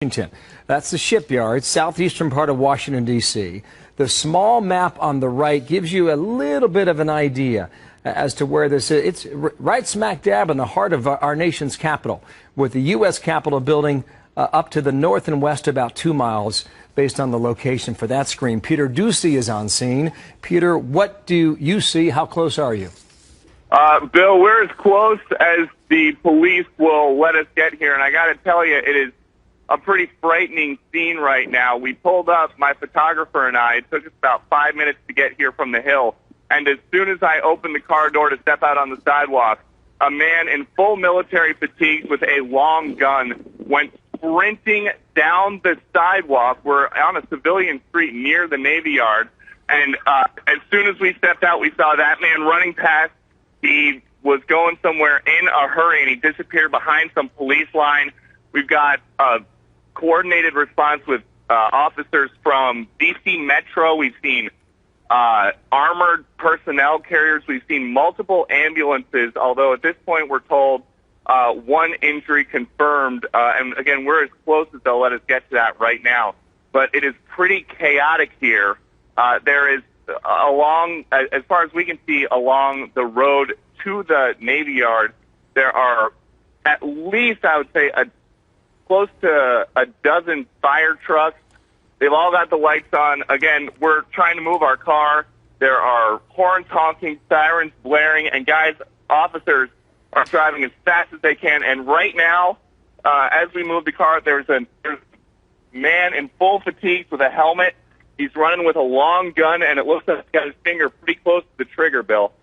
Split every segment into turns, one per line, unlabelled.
Washington. That's the Shipyard, southeastern part of Washington, D.C. The small map on the right gives you a little bit of an idea as to where this is. It's right smack dab in the heart of our nation's capital, with the U.S. Capitol building up to the north and west about 2 miles based on the location for that screen. Peter Ducey is on scene. Peter, what do you see? How close are you?
Bill, we're as close as the police will let us get here, and I got to tell you, it is a pretty frightening scene right now. We pulled up, my photographer and I. It took us about 5 minutes to get here from the hill. And as soon as I opened the car door to step out on the sidewalk, a man in full military fatigues with a long gun went sprinting down the sidewalk. We're on a civilian street near the Navy Yard. And as soon as we stepped out, we saw that man running past. He was going somewhere in a hurry, and he disappeared behind some police line. We've got a coordinated response with officers from D.C. Metro. We've seen armored personnel carriers. We've seen multiple ambulances, although at this point we're told one injury confirmed. And again, we're as close as they'll let us get to that right now. But it is pretty chaotic here. There is along, as far as we can see, along the road to the Navy Yard, there are at least, I would say, close to a dozen fire trucks. They've all got the lights on. Again, we're trying to move our car. There are horns honking, sirens blaring, and guys, officers are driving as fast as they can. And right now, as we move the car, there's a man in full fatigues with a helmet. He's running with a long gun, and it looks like he's got his finger pretty close to the trigger, Bill.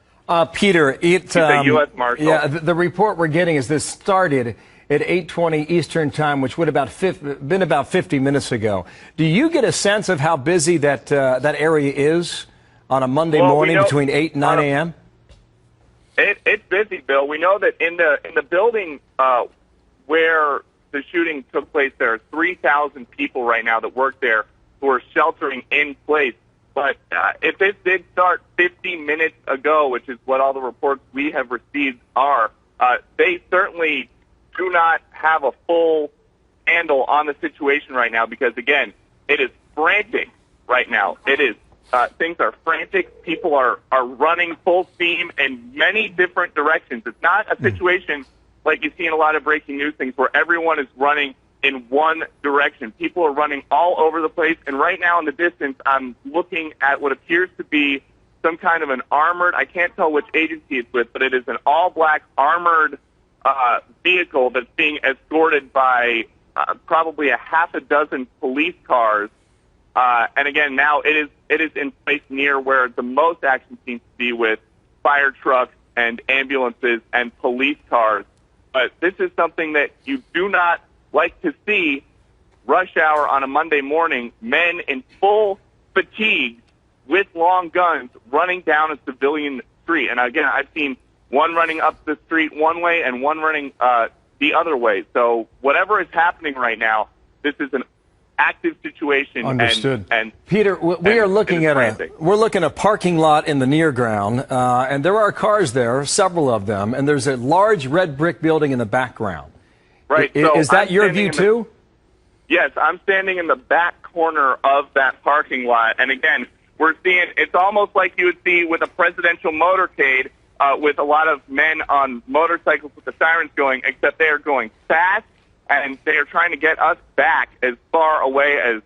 Peter,
he's a U.S. Marshal.
Yeah, the report we're getting is this started at 8:20 Eastern Time, which would have been about 50 minutes ago. Do you get a sense of how busy that area is on a Monday morning between 8 and 9 a.m.?
It's busy, Bill. We know that in the building where the shooting took place, there are 3,000 people right now that work there who are sheltering in place. But if this did start 50 minutes ago, which is what all the reports we have received are, they certainly do not have a full handle on the situation right now because, again, it is frantic right now. It is. Things are frantic. People are running full steam in many different directions. It's not a situation like you see in a lot of breaking news things where everyone is running in one direction. People are running all over the place. And right now in the distance, I'm looking at what appears to be some kind of an armored, I can't tell which agency it's with, but it is an all-black armored vehicle that's being escorted by probably a half a dozen police cars. And again, now it is in place near where the most action seems to be with fire trucks and ambulances and police cars. But this is something that you do not like to see rush hour on a Monday morning, men in full fatigue with long guns running down a civilian street. And again, I've seen one running up the street one way and one running the other way. So whatever is happening right now, this is an active situation.
Understood. And Peter, we're looking at a parking lot in the near ground, and there are cars there, several of them, and there's a large red brick building in the background.
Right.
Is that your view too?
Yes, I'm standing in the back corner of that parking lot, and again, we're seeing it's almost like you would see with a presidential motorcade. With a lot of men on motorcycles with the sirens going, except they are going fast, and they are trying to get us back as far away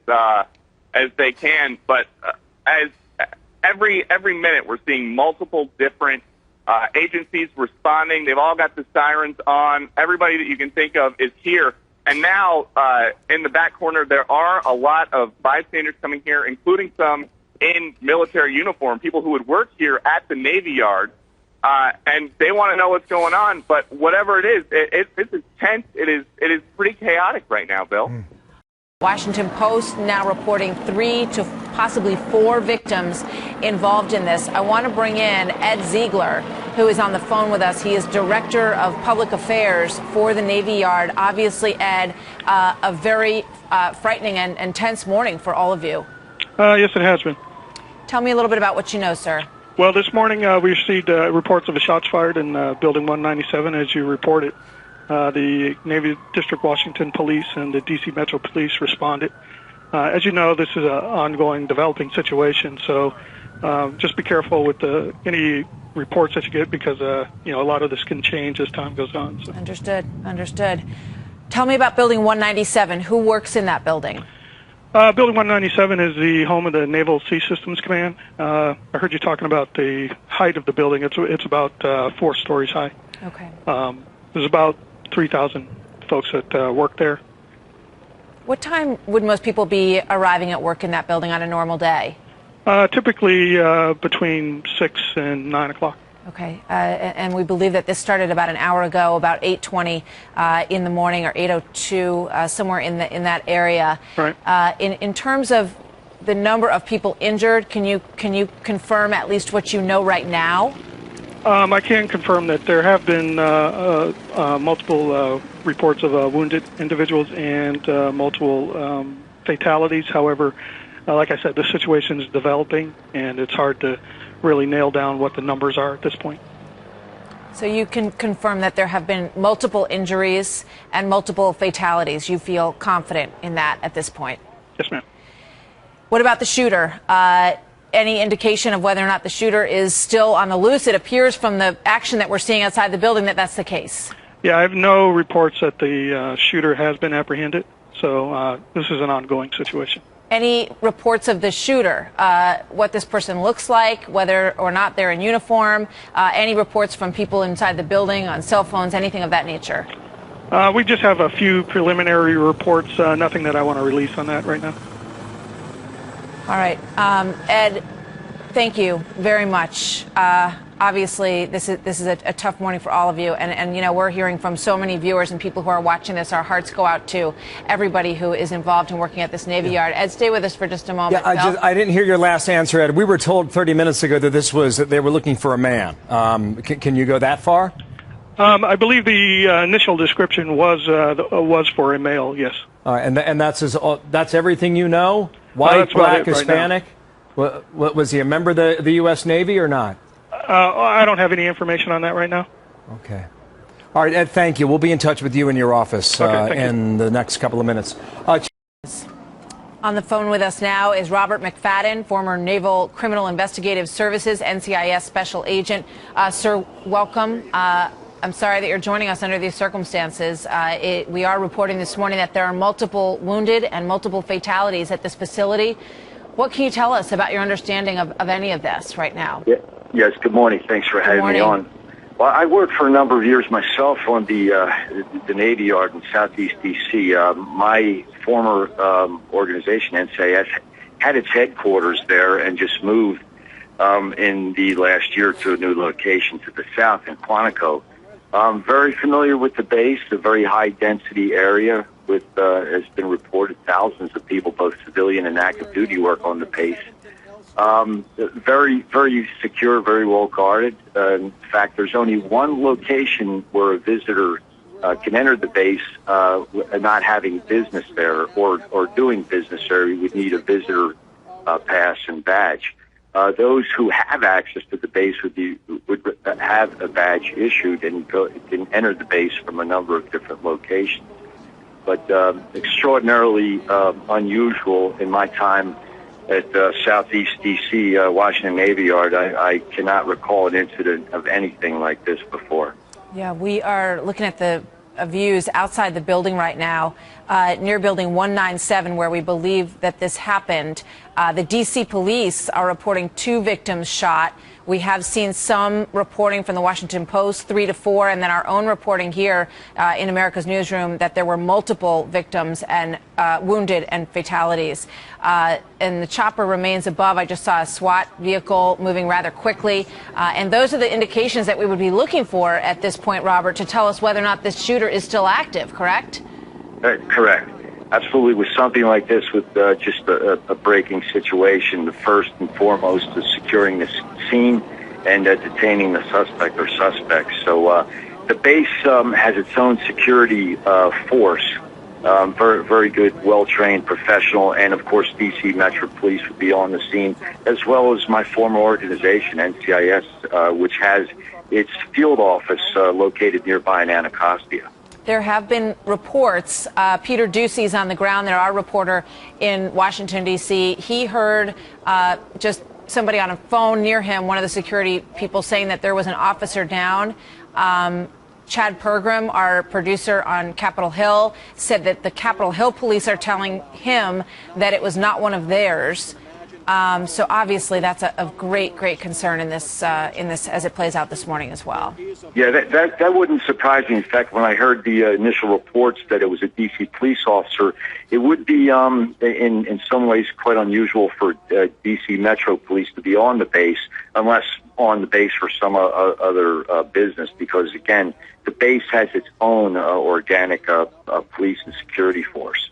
as they can. But as every minute, we're seeing multiple different agencies responding. They've all got the sirens on. Everybody that you can think of is here. And now, in the back corner, there are a lot of bystanders coming here, including some in military uniform, people who would work here at the Navy Yard. And they want to know what's going on, but whatever it is, it's intense. It is pretty chaotic right now, Bill.
Washington Post now reporting 3 to possibly 4 victims involved in this. I want to bring in Ed Ziegler, who is on the phone with us. He is Director of Public Affairs for the Navy Yard. Obviously, Ed, a very frightening and tense morning for all of you.
Yes, it has been.
Tell me a little bit about what you know, sir.
Well, this morning we received reports of shots fired in Building 197, as you reported. The Navy District Washington Police and the D.C. Metro Police responded. As you know, this is an ongoing, developing situation, so just be careful with any reports that you get because, a lot of this can change as time goes on. So.
Understood. Tell me about Building 197. Who works in that building?
Building 197 is the home of the Naval Sea Systems Command. I heard you talking about the height of the building. It's about 4 stories high.
Okay.
There's about 3,000 folks that work there.
What time would most people be arriving at work in that building on a normal day?
Typically between 6 and 9 o'clock.
Okay, and we believe that this started about an hour ago, about 8:20 in the morning, or 8:02, somewhere in that area.
Right.
In terms of the number of people injured, can you confirm at least what you know right now?
I can confirm that there have been multiple reports of wounded individuals and multiple fatalities. However, like I said, the situation is developing, and it's hard to really nail down what the numbers are at this point.
So you can confirm that there have been multiple injuries and multiple fatalities. You feel confident in that at this point?
Yes, ma'am.
What about the shooter? Any indication of whether or not the shooter is still on the loose? It appears from the action that we're seeing outside the building that that's the case.
Yeah, I have no reports that the shooter has been apprehended, so this is an ongoing situation.
Any reports of the shooter, what this person looks like, whether or not they're in uniform, any reports from people inside the building on cell phones, anything of that nature?
We just have a few preliminary reports, nothing that I want to release on that right now.
All right. Ed, thank you very much. Obviously, this is a tough morning for all of you, and we're hearing from so many viewers and people who are watching this. Our hearts go out to everybody who is involved in working at this Navy Yard. Ed, stay with us for just a moment.
Yeah, I didn't hear your last answer, Ed. We were told 30 minutes ago that they were looking for a man. Can you go that far?
I believe the initial description was for a male. Yes.
All right, and that's everything you know? White, black, Hispanic? Was he a member of the U.S. Navy or not?
I don't have any information on that right now.
Okay. All right, Ed, thank you. We'll be in touch with you in your office in the next couple of minutes.
On the phone with us now is Robert McFadden, former Naval Criminal Investigative Services, NCIS Special Agent. Sir, welcome. I'm sorry that you're joining us under these circumstances. We are reporting this morning that there are multiple wounded and multiple fatalities at this facility. What can you tell us about your understanding of any of this right now?
Yes, good morning. Thanks for having me on. Well, I worked for a number of years myself on the Navy Yard in Southeast D.C. My former organization, NCIS, had its headquarters there and just moved in the last year to a new location to the south in Quantico. I'm very familiar with the base, a very high-density area with, has been reported, thousands of people, both civilian and active duty, work on the base. Very, very secure, very well guarded. In fact, there's only one location where a visitor can enter the base not having business there or doing business there. You would need a visitor pass and badge. Those who have access to the base would have a badge issued and can enter the base from a number of different locations. But extraordinarily unusual in my time at Southeast D.C., Washington Navy Yard. I cannot recall an incident of anything like this before.
Yeah, we are looking at the views outside the building right now, near Building 197, where we believe that this happened. The D.C. police are reporting 2 victims shot. We have seen some reporting from the Washington Post, 3 to 4, and then our own reporting here in America's Newsroom that there were multiple victims and wounded and fatalities. And the chopper remains above. I just saw a SWAT vehicle moving rather quickly. And those are the indications that we would be looking for at this point, Robert, to tell us whether or not this shooter is still active, correct?
Correct. Absolutely. With something like this, with just a breaking situation, the first and foremost is securing the scene and detaining the suspect or suspects. So the base has its own security force, very, very good, well-trained, professional, and of course D.C. Metro Police would be on the scene, as well as my former organization, NCIS, which has its field office located nearby in Anacostia.
There have been reports. Peter Ducey's on the ground there, our reporter in Washington, D.C. He heard just somebody on a phone near him, one of the security people, saying that there was an officer down. Chad Pergram, our producer on Capitol Hill, said that the Capitol Hill police are telling him that it was not one of theirs. So obviously that's a great concern in this as it plays out this morning as well.
Yeah, that wouldn't surprise me. In fact, when I heard the initial reports that it was a D.C. police officer, it would be in some ways quite unusual for D.C. Metro Police to be on the base, unless on the base for some other business, because again, the base has its own organic police and security force.